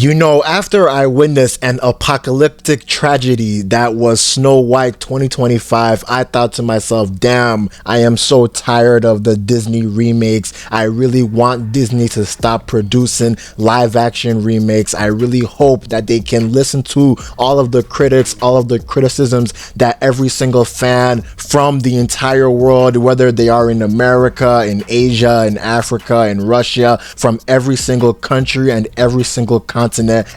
You know, after I witnessed an apocalyptic tragedy that was Snow White 2025, I thought to myself, damn, I am so tired of the Disney remakes. I really want Disney to stop producing live action remakes. I really hope that they can listen to all of the critics, all of the criticisms that every single fan from the entire world, whether they are in America, in Asia, in Africa, in Russia, from every single country and every single continent,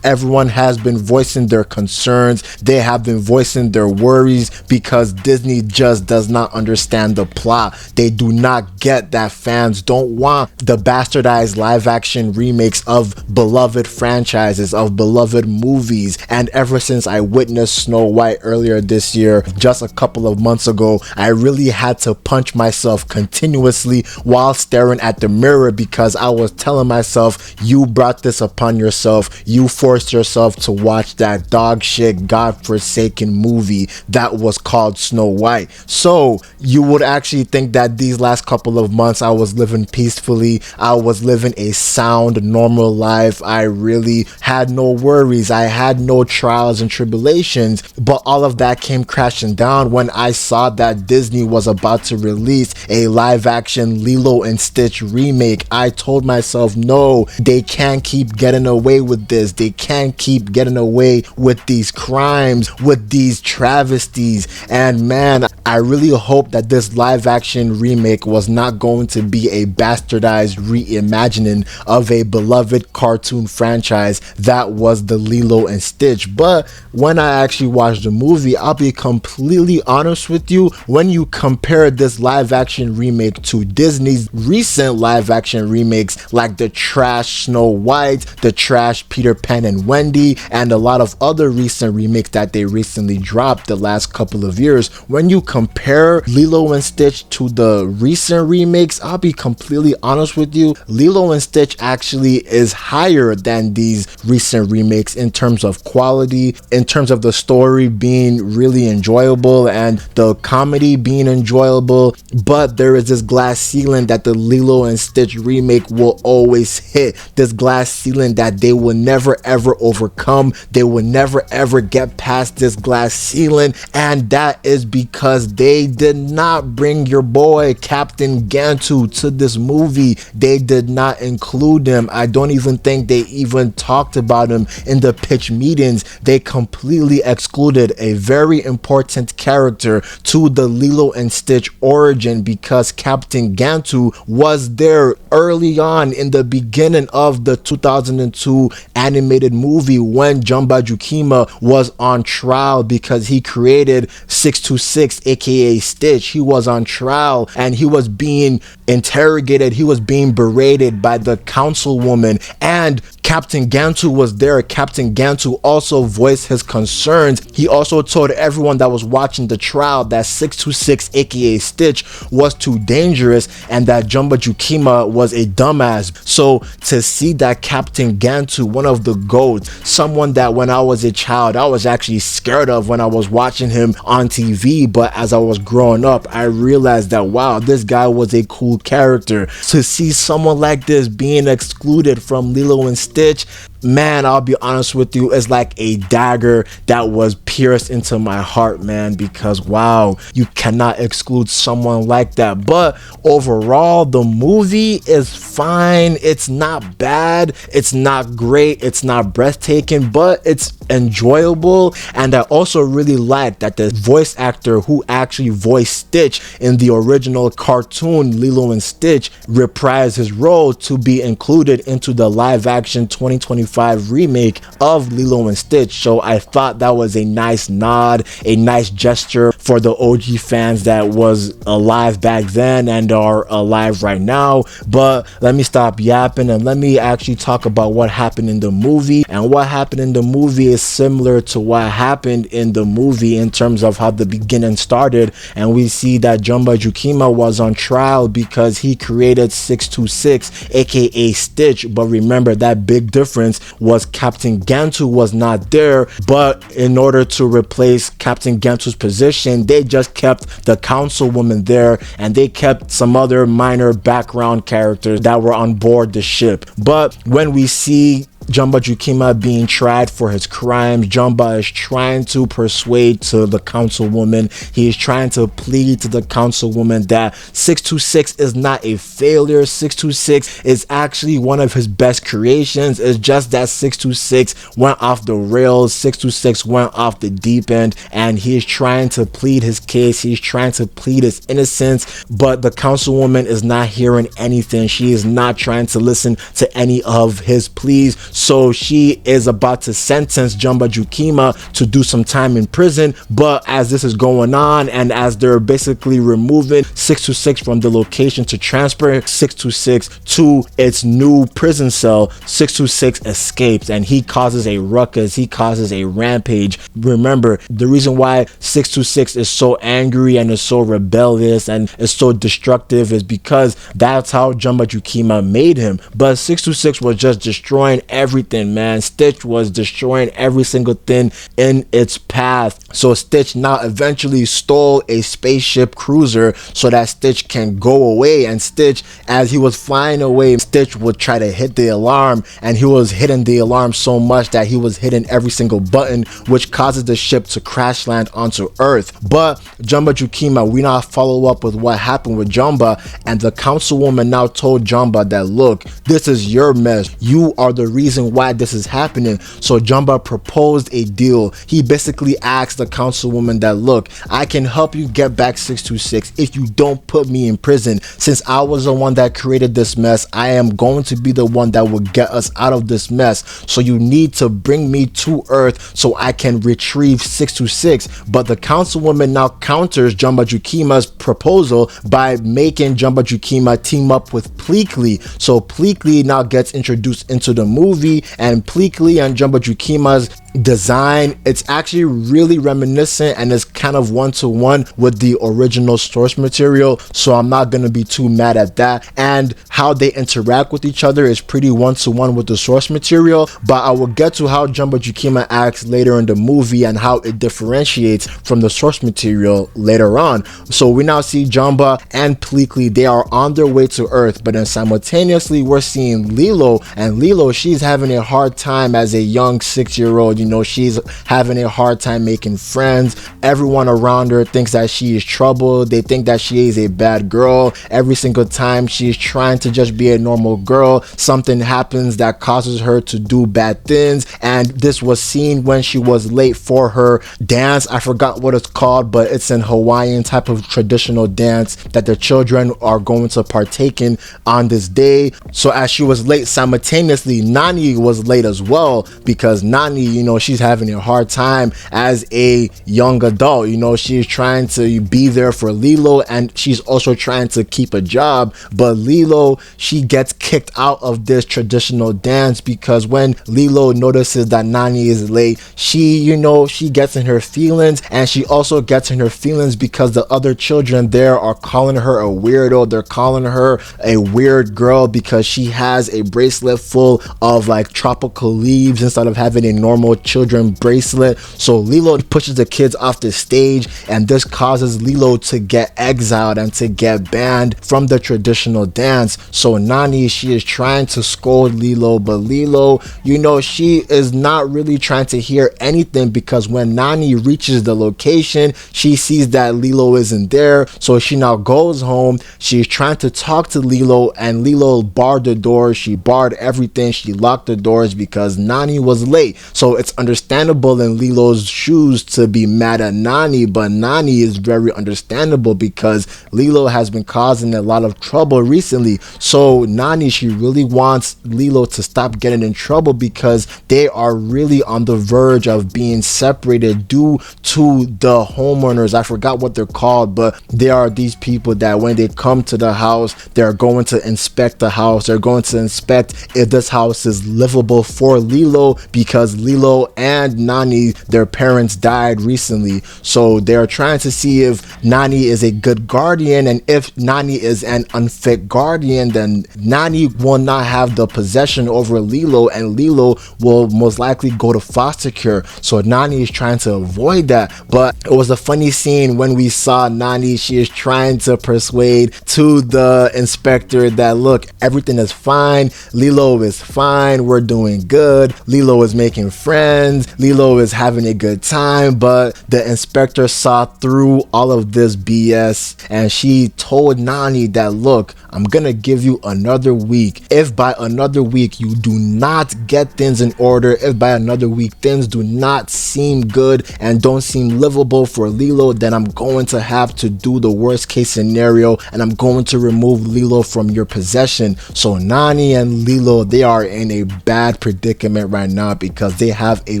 everyone has been voicing their concerns. They have been voicing their worries because Disney just does not understand the plot. They do not get that fans don't want the bastardized live action remakes of beloved franchises, of beloved movies. And ever since I witnessed Snow White earlier this year, just a couple of months ago, I really had to punch myself continuously while staring at the mirror because I was telling myself, you brought this upon yourself. You forced yourself to watch that dog shit, godforsaken movie that was called Snow White. So you would actually think that these last couple of months I was living peacefully. I was living a sound, normal life. I really had no worries. I had no trials and tribulations. But all of that came crashing down when I saw that Disney was about to release a live action Lilo and Stitch remake. I told myself, no, they can't keep getting away with this. They can't keep getting away with these crimes, with these travesties. And man, I really hope that this live action remake was not going to be a bastardized reimagining of a beloved cartoon franchise that was the Lilo and Stitch. But when I actually watched the movie, I'll be completely honest with you, when you compare this live action remake to Disney's recent live action remakes like the trash Snow White, the trash Peter Pan and Wendy, and a lot of other recent remakes that they recently dropped the last couple of years, when you compare Lilo and Stitch to the recent remakes, I'll be completely honest with you, Lilo and Stitch actually is higher than these recent remakes in terms of quality, in terms of the story being really enjoyable and the comedy being enjoyable. But there is this glass ceiling that the Lilo and Stitch remake will always hit, this glass ceiling that they will never ever overcome. They will never ever get past this glass ceiling, and that is because they did not bring your boy Captain Gantu to this movie. They did not include him. I don't even think they even talked about him in the pitch meetings. They completely excluded a very important character to the Lilo and Stitch origin because Captain Gantu was there early on in the beginning of the 2002 animated movie when Jumba Jukima was on trial because he created 626 aka Stitch. He was on trial and he was being interrogated, he was being berated by the councilwoman, and Captain Gantu was there. Captain Gantu also voiced his concerns. He also told everyone that was watching the trial that 626 aka Stitch was too dangerous and that Jumba Jukima was a dumbass. So to see that Captain Gantu, one of the GOATs, someone that when I was a child I was actually scared of when I was watching him on TV, but as I was growing up I realized that wow, this guy was a cool character. To see someone like this being excluded from Lilo and Stitch, man, I'll be honest with you, it's like a dagger that was pierced into my heart, man, because wow, you cannot exclude someone like that. But overall, the movie is fine. It's not bad, it's not great, it's not breathtaking, but it's enjoyable. And I also really like that the voice actor who actually voiced Stitch in the original cartoon Lilo and Stitch reprised his role to be included into the live action 2025 remake of Lilo and Stitch. So I thought that was a nice nod, a nice gesture for the OG fans that was alive back then and are alive right now. But let me stop yapping and let me actually talk about what happened in the movie. And what happened in the movie is similar to what happened in the movie in terms of how the beginning started. And we see that Jumba Jukima was on trial because he created 626 aka Stitch. But remember, that big difference was Captain Gantu was not there, but in order to replace Captain Gantu's position, they just kept the councilwoman there and they kept some other minor background characters that were on board the ship. But when we see Jumba Jukima being tried for his crimes. Jumba is trying to persuade to the councilwoman. He is trying to plead to the councilwoman that 626 is not a failure. 626 is actually one of his best creations. It's just that 626 went off the rails. 626 went off the deep end, and he is trying to plead his case. He's trying to plead his innocence, but the councilwoman is not hearing anything. She is not trying to listen to any of his pleas. So she is about to sentence Jumba Jukima to do some time in prison. But as this is going on, and as they're basically removing 626 from the location to transfer 626 to its new prison cell, 626 escapes and he causes a ruckus. He causes a rampage. Remember, the reason why 626 is so angry and is so rebellious and is so destructive is because that's how Jumba Jukima made him. But 626 was just destroying everything, man. Stitch was destroying every single thing in its path. So Stitch now eventually stole a spaceship cruiser so that Stitch can go away. And Stitch, as he was flying away, Stitch would try to hit the alarm, and he was hitting the alarm so much that he was hitting every single button, which causes the ship to crash land onto Earth. But Jumba Jukima, we now follow up with what happened with Jumba, and the councilwoman now told Jumba that, look, this is your mess. You are the reason why this is happening. So Jumba proposed a deal. He basically asked the councilwoman that, look, I can help you get back 626 if you don't put me in prison. Since I was the one that created this mess, I am going to be the one that will get us out of this mess. So you need to bring me to Earth so I can retrieve 626. But the councilwoman now counters Jumba Jukima's proposal by making Jumba Jukima team up with Pleakley. So Pleakley now gets introduced into the movie, and Pleakley and Jumba Jukima's design, it's actually really reminiscent and is kind of one-to-one with the original source material, so I'm not gonna be too mad at that. And how they interact with each other is pretty one-to-one with the source material, but I will get to how Jumba Jukima acts later in the movie and how it differentiates from the source material later on. So we now see Jumba and Pleakley, they are on their way to Earth, but then simultaneously we're seeing Lilo, and Lilo, she's having a hard time as a young 6-year-old. You know, she's having a hard time making friends. Everyone around her thinks that she is trouble. They think that she is a bad girl. Every single time she's trying to just be a normal girl, something happens that causes her to do bad things. And this was seen when she was late for her dance. I forgot what it's called, but it's an Hawaiian type of traditional dance that the children are going to partake in on this day. So as she was late, simultaneously Nani was late as well, because Nani, you know, she's having a hard time as a young adult. You know, she's trying to be there for Lilo, and she's also trying to keep a job. But Lilo, she gets kicked out of this traditional dance because when Lilo notices that Nani is late, she, you know, she gets in her feelings, and she also gets in her feelings because the other children there are calling her a weirdo. They're calling her a weird girl because she has a bracelet full of like tropical leaves instead of having a normal children bracelet. So Lilo pushes the kids off the stage, and this causes Lilo to get exiled and to get banned from the traditional dance. So Nani, she is trying to scold Lilo, but Lilo, you know, she is not really trying to hear anything, because when Nani reaches the location, she sees that Lilo isn't there. So she now goes home. She's trying to talk to Lilo, and Lilo barred the doors. She barred everything. She locked the doors because Nani was late. So it's understandable in Lilo's shoes to be mad at Nani, but Nani is very understandable because Lilo has been causing a lot of trouble recently. So Nani, she really wants Lilo to stop getting in trouble because they are really on the verge of being separated due to the homeowners. I forgot what they're called, but they are these people that when they come to the house, they're going to inspect the house. They're going to inspect if this house is livable for Lilo, because Lilo and Nani, their parents died recently. So they're trying to see if Nani is a good guardian, and if Nani is an unfit guardian, then Nani will not have the possession over Lilo, and Lilo will most likely go to foster care. So Nani is trying to avoid that. But it was a funny scene when we saw Nani. She is trying to persuade to the inspector that, look, everything is fine, Lilo is fine, fine, we're doing good, Lilo is making friends, Lilo is having a good time. But the inspector saw through all of this BS, and she told Nani that, look, I'm gonna give you another week. If by another week you do not get things in order, if by another week things do not seem good and don't seem livable for Lilo, then I'm going to have to do the worst case scenario, and I'm going to remove Lilo from your possession. So Nani and Lilo, they are in a bad predicament right now because they have a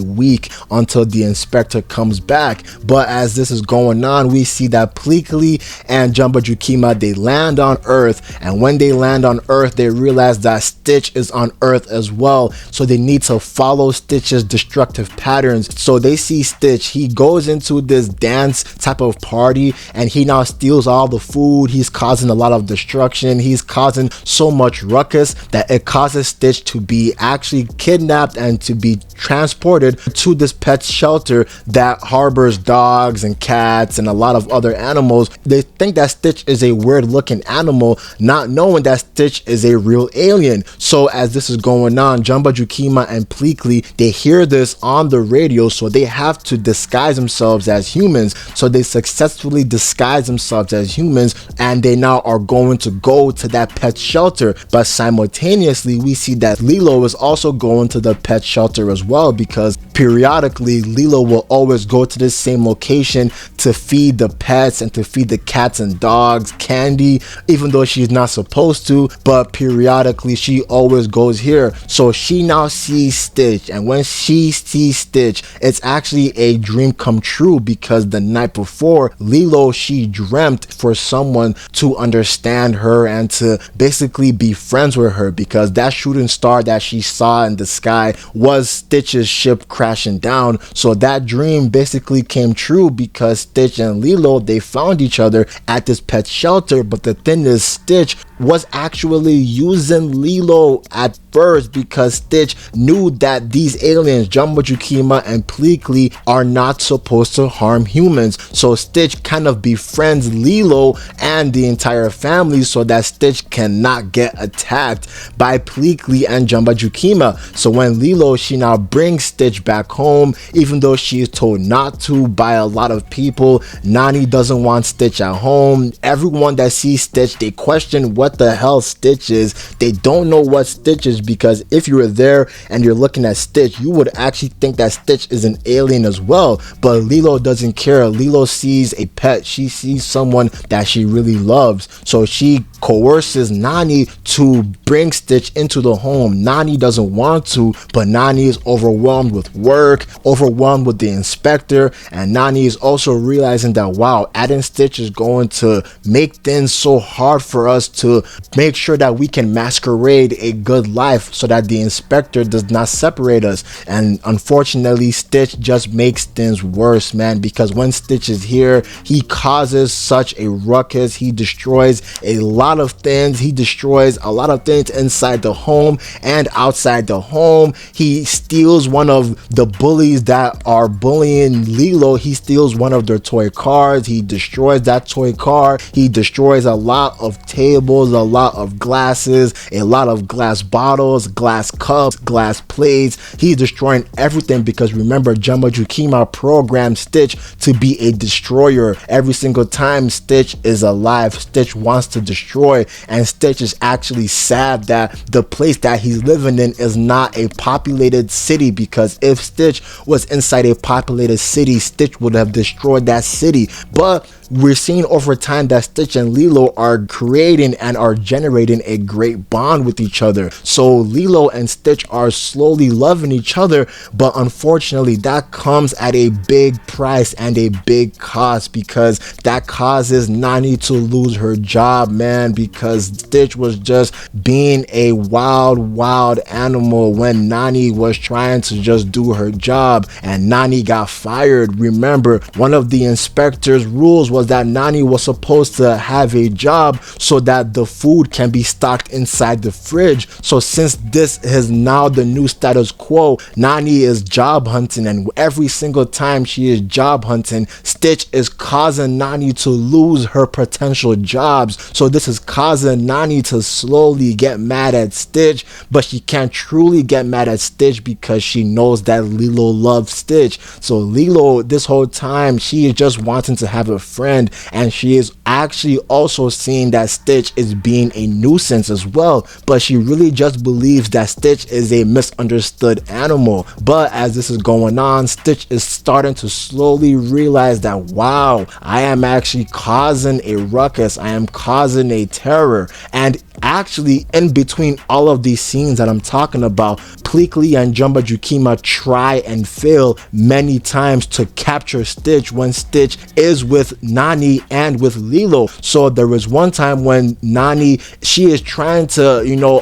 week until the inspector comes back. But as this is going on, we see that Pleakley and Jumba Jukima, they land on Earth, and when they land on Earth, they realize that Stitch is on Earth as well, so they need to follow Stitch's destructive patterns. So they see Stitch, he goes into this dance type of party, and he now steals all the food. He's causing a lot of destruction, he's causing so much ruckus that it causes Stitch to be actually kidnapped and to be transported to this pet shelter that harbors dogs and cats and a lot of other animals. They think that Stitch is a weird looking animal, not knowing that Stitch is a real alien. So as this is going on, Jumba Jukima and Pleakley, they hear this on the radio, so they have to disguise themselves as humans. So they successfully disguise themselves as humans, and they now are going to go to that pet shelter. But simultaneously, we see that Lilo is also going to the pet shelter as well, because periodically Lilo will always go to this same location to feed the pets and to feed the cats and dogs candy, even though she's not supposed to, but periodically she always goes here. So she now sees Stitch, and when she sees Stitch, it's actually a dream come true, because the night before, Lilo, she dreamt for someone to understand her and to basically be friends with her, because that shooting star that she saw in the sky was Stitch's ship crashing down. So that dream basically came true, because Stitch and Lilo, they found each other at this pet shelter. But the thing is, Stitch was actually using Lilo at first, because Stitch knew that these aliens, Jumba Jukima and Pleakley, are not supposed to harm humans. So Stitch kind of befriends Lilo and the entire family so that Stitch cannot get attacked by Pleakley and Jumba Jukima. So when Lilo, she now brings Stitch back home, even though she is told not to by a lot of people, Nani doesn't want Stitch at home. Everyone that sees Stitch, they question what the hell Stitch is. They don't know what Stitch is, because if you were there and you're looking at Stitch, you would actually think that Stitch is an alien as well. But Lilo doesn't care. Lilo sees a pet. She sees someone that she really loves. So she coerces Nani to bring Stitch into the home. Nani doesn't want to, but Nani is overwhelmed with work, overwhelmed with the inspector, and Nani is also realizing that, wow, adding Stitch is going to make things so hard for us to make sure that we can masquerade a good life so that the inspector does not separate us. And unfortunately, Stitch just makes things worse, man, because when Stitch is here, he causes such a ruckus. He destroys a lot of things. He destroys a lot of things inside the home and outside the home. He steals one of the bullies that are bullying Lilo. He steals one of their toy cars. He destroys that toy car. He destroys a lot of tables, a lot of glasses, a lot of glass bottles, glass cups, glass plates. He's destroying everything, because remember, Jumba Jukima programmed Stitch to be a destroyer. Every single time Stitch is alive, Stitch wants to destroy, and Stitch is actually sad that the place that he's living in is not a populated city, because if Stitch was inside a populated city, Stitch would have destroyed that city. But we're seeing over time that Stitch and Lilo are creating and are generating a great bond with each other. So Lilo and Stitch are slowly loving each other, but unfortunately that comes at a big price and a big cost, because that causes Nani to lose her job, man, because Stitch was just being a wild animal when Nani was trying to just do her job, and Nani got fired. Remember, one of the inspector's rules was that Nani was supposed to have a job so that the the food can be stocked inside the fridge. So since this is now the new status quo, Nani is job hunting, and every single time she is job hunting, Stitch is causing Nani to lose her potential jobs. So this is causing Nani to slowly get mad at Stitch, but she can't truly get mad at Stitch because she knows that Lilo loves Stitch. So Lilo, this whole time, she is just wanting to have a friend, and she is actually also seeing that Stitch is being a nuisance as well, but she really just believes that Stitch is a misunderstood animal. But as this is going on, Stitch is starting to slowly realize that, wow, I am actually causing a ruckus, I am causing a terror. And actually, in between all of these scenes that I'm talking about, Pleakley and Jumba Jukima try and fail many times to capture Stitch when Stitch is with Nani and with Lilo. So there was one time when Nani, she is trying to,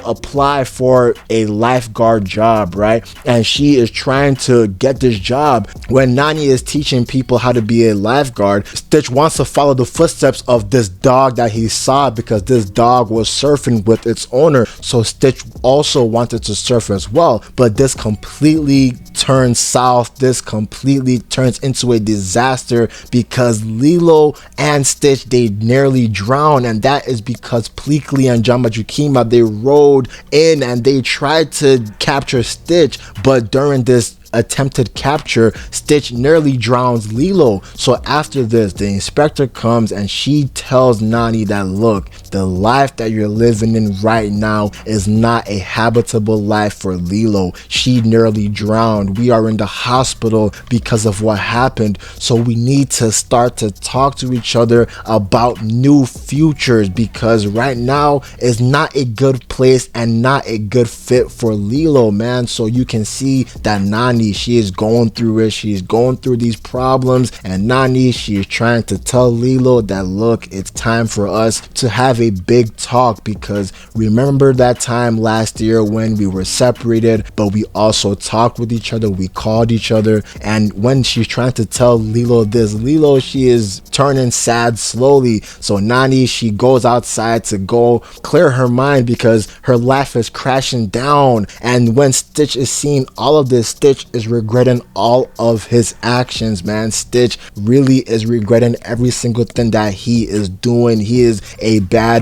apply for a lifeguard job, right? And she is trying to get this job. When Nani is teaching people how to be a lifeguard, Stitch wants to follow the footsteps of this dog that he saw because this dog was surfing with its owner. So Stitch also wanted to surf as well, but this completely turns south. This completely turns into a disaster because Lilo and Stitch, they nearly drown, and that is because Pleakley and Jumba Jukima, they rode in and they tried to capture Stitch, but during this attempted capture, Stitch nearly drowns Lilo. So after this, the inspector comes and she tells Nani that, look, the life that you're living in right now is not a habitable life for Lilo. She nearly drowned. We are in the hospital because of what happened. So we need to start to talk to each other about new futures, because right now is not a good place and not a good fit for Lilo, man. So you can see that Nani, she is going through it. She's going through these problems, and Nani, she is trying to tell Lilo that, look, it's time for us to have a big talk, because remember that time last year when we were separated, but we also talked with each other, we called each other. And when she's trying to tell Lilo this, Lilo, she is turning sad slowly. So Nani, she goes outside to go clear her mind because her life is crashing down. And when Stitch is seeing all of this, Stitch is regretting all of his actions, man. Stitch really is regretting every single thing that he is doing. He is a bad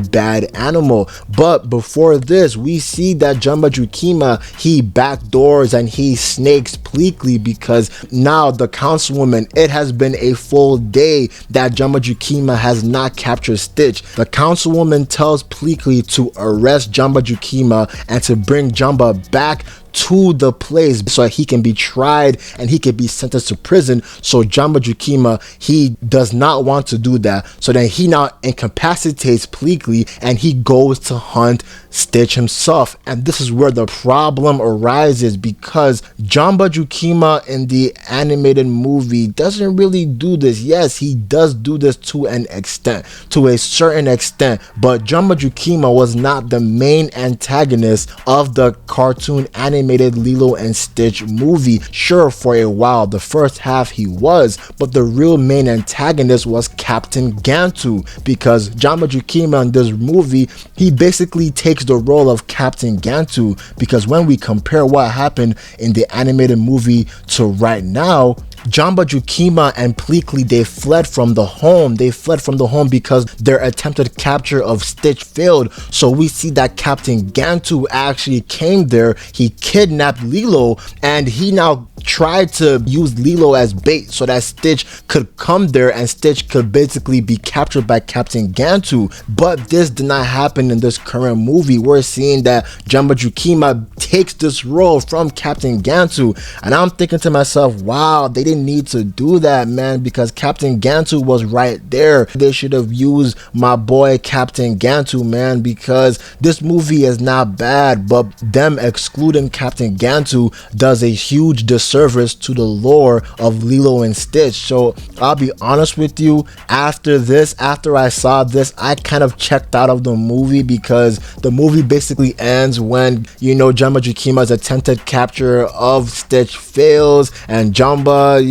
animal. But before this, we see that Jumba Jukima, he backdoors and he snakes Pleakley, because now the councilwoman, it has been a full day that Jumba Jukima has not captured Stitch. The councilwoman tells Pleakley to arrest Jumba Jukima and to bring Jumba back to the place so he can be tried and he can be sentenced to prison. So Jumba Jukima, he does not want to do that. So then he now incapacitates Pleakley and he goes to hunt Stitch himself. And this is where the problem arises, because Jumba Jukima in the animated movie doesn't really do this. Yes, he does do this to an extent, to a certain extent, but Jumba Jukima was not the main antagonist of the cartoon animated Lilo and Stitch movie. Sure, for a while, the first half he was, but the real main antagonist was Captain Gantu, because Jumba Jukima in this movie, he basically takes the role of Captain Gantu, because when we compare what happened in the animated movie to right now, Jumba Jukima and Pleakley, they fled from the home. They fled from the home because their attempted capture of Stitch failed. So we see that Captain Gantu actually came there. He kidnapped Lilo, and he now tried to use Lilo as bait so that Stitch could come there and Stitch could basically be captured by Captain Gantu. But this did not happen in this current movie. We're seeing that Jumba Jukima takes this role from Captain Gantu, and I'm thinking to myself, wow, they didn't need to do that, man, because Captain Gantu was right there. They should have used my boy Captain Gantu, man, because this movie is not bad, but them excluding Captain Gantu does a huge disservice disservice to the lore of Lilo and Stitch. So I'll be honest with you, after I saw this, I kind of checked out of the movie because the movie basically ends when, Jamba Jukima's attempted capture of Stitch fails, and Jamba,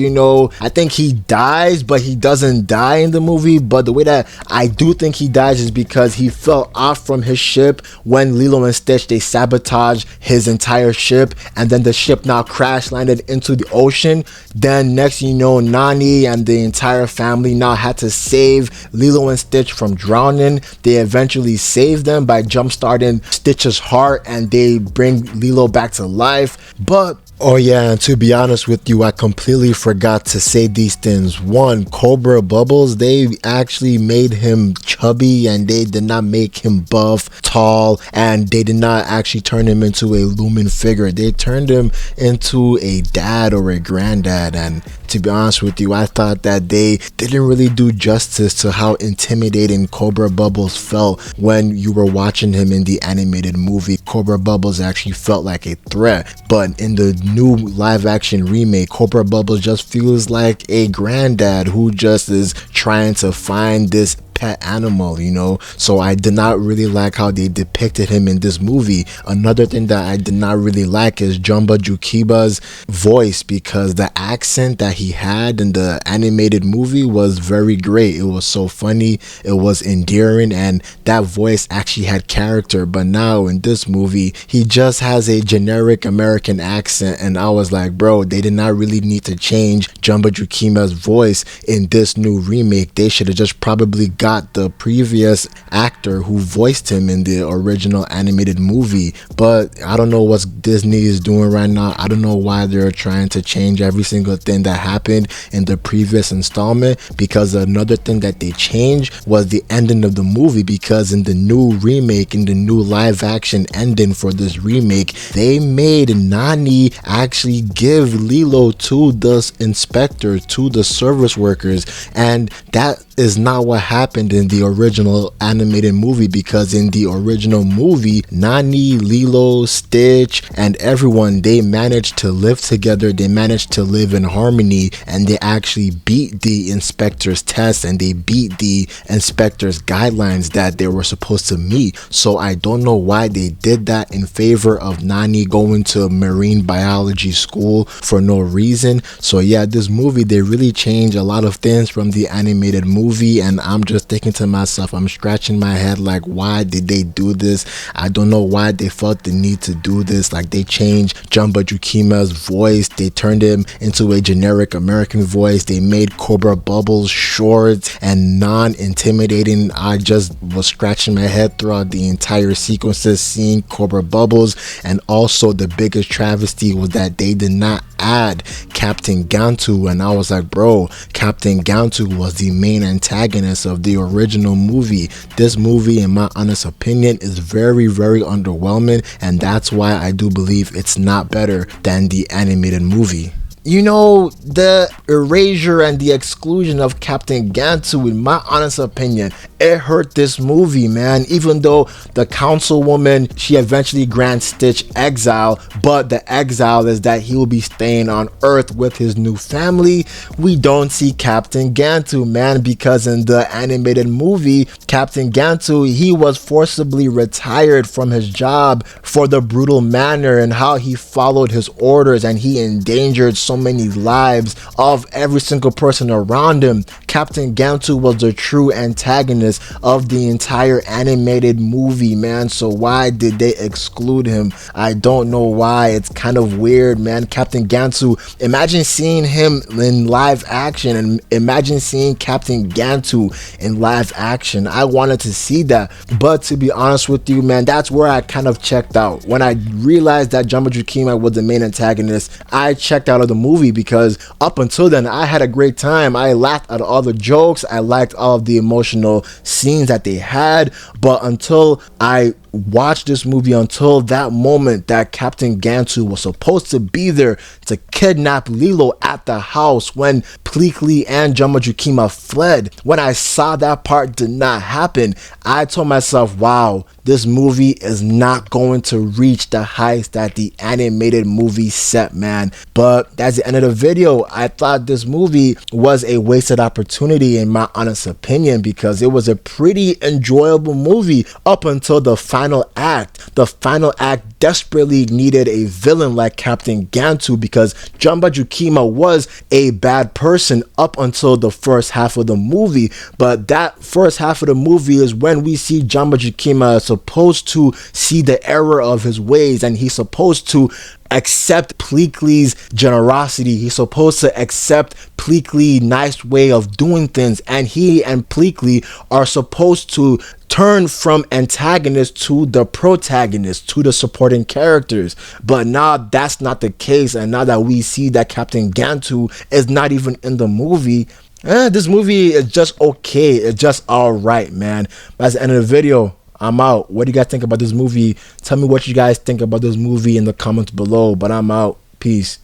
I think he dies, but he doesn't die in the movie. But the way that I do think he dies is because he fell off from his ship when Lilo and Stitch, they sabotage his entire ship, and then the ship now crash landed into the ocean. Then next Nani and the entire family now had to save Lilo and Stitch from drowning. They eventually save them by jump-starting Stitch's heart, and they bring Lilo back to life. But oh yeah, and to be honest with you, I completely forgot to say these things. One, Cobra Bubbles, they actually made him chubby, and they did not make him buff, tall, and they did not actually turn him into a Lumen figure. They turned him into a dad or a granddad, and to be honest with you, I thought that they didn't really do justice to how intimidating Cobra Bubbles felt when you were watching him in the animated movie. Cobra Bubbles actually felt like a threat, but in the new live action remake, Cobra Bubbles just feels like a granddad who just is trying to find this pet animal, so I did not really like how they depicted him in this movie. Another thing that I did not really like is Jamba Jukiba's voice, because the accent that he had in the animated movie was very great. It was so funny, it was endearing, and that voice actually had character. But now in this movie, he just has a generic American accent, and I was like, bro, they did not really need to change Jamba Jukima's voice in this new remake. They should have just probably got the previous actor who voiced him in the original animated movie. But I don't know what Disney is doing right now. I don't know why they're trying to change every single thing that happened in the previous installment, because another thing that they changed was the ending of the movie, because in the new remake, in the new live action ending for this remake, they made Nani actually give Lilo to the inspector, to the service workers, and that is not what happened in the original animated movie, because in the original movie, Nani, Lilo, Stitch, and everyone, they managed to live together, they managed to live in harmony, and they actually beat the inspector's test, and they beat the inspector's guidelines that they were supposed to meet. So I don't know why they did that in favor of Nani going to marine biology school for no reason. So yeah, this movie, they really changed a lot of things from the animated movie, and I'm just thinking to myself, I'm scratching my head like, why did they do this? I don't know why they felt the need to do this. Like, they changed Jamba Jukima's voice, they turned him into a generic American voice, they made Cobra Bubbles short and non-intimidating. I just was scratching my head throughout the entire sequences seeing Cobra Bubbles. And also the biggest travesty was that they did not add Captain Gantu, and I was like, bro, Captain Gantu was the main antagonist of the original movie. This movie, in my honest opinion, is very, very underwhelming, and that's why I do believe it's not better than the animated movie. The erasure and the exclusion of Captain Gantu, in my honest opinion, it hurt this movie, man. Even though the councilwoman, she eventually grants Stitch exile, but the exile is that he will be staying on Earth with his new family. We don't see Captain Gantu, man, because in the animated movie, Captain Gantu, he was forcibly retired from his job for the brutal manner and how he followed his orders, and he endangered so many lives of every single person around him. Captain Gantu was the true antagonist of the entire animated movie, man. So why did they exclude him? I don't know why. It's kind of weird, man. Captain Gantu, imagine seeing him in live action, and imagine seeing Captain Gantu in live action. I wanted to see that, but to be honest with you, man, that's where I kind of checked out. When I realized that Jamba Jukima was the main antagonist, I checked out of the movie, because up until then I had a great time. I laughed at all the jokes, I liked all of the emotional scenes that they had, but until I watched this movie, until that moment that Captain Gantu was supposed to be there to kidnap Lilo at the house, when Pleakley and Jumbo Jukima fled. When I saw that part did not happen, I told myself, wow, this movie is not going to reach the heights that the animated movie set, man. But that's the end of the video. I thought this movie was a wasted opportunity in my honest opinion, because it was a pretty enjoyable movie up until the final act. The final act desperately needed a villain like Captain Gantu, because Jumbo Jukima was a bad person up until the first half of the movie. But that first half of the movie is when we see Jumbo Jukima supposed to see the error of his ways, and he's supposed to accept Pleakley's generosity. He's supposed to accept Pleakley's nice way of doing things, and he and Pleakley are supposed to turn from antagonist to the protagonist, to the supporting characters. But now that's not the case, and now that we see that Captain Gantu is not even in the movie, this movie is just okay. It's just alright, man. That's the end of the video. I'm out. What do you guys think about this movie? Tell me what you guys think about this movie in the comments below. But I'm out. Peace.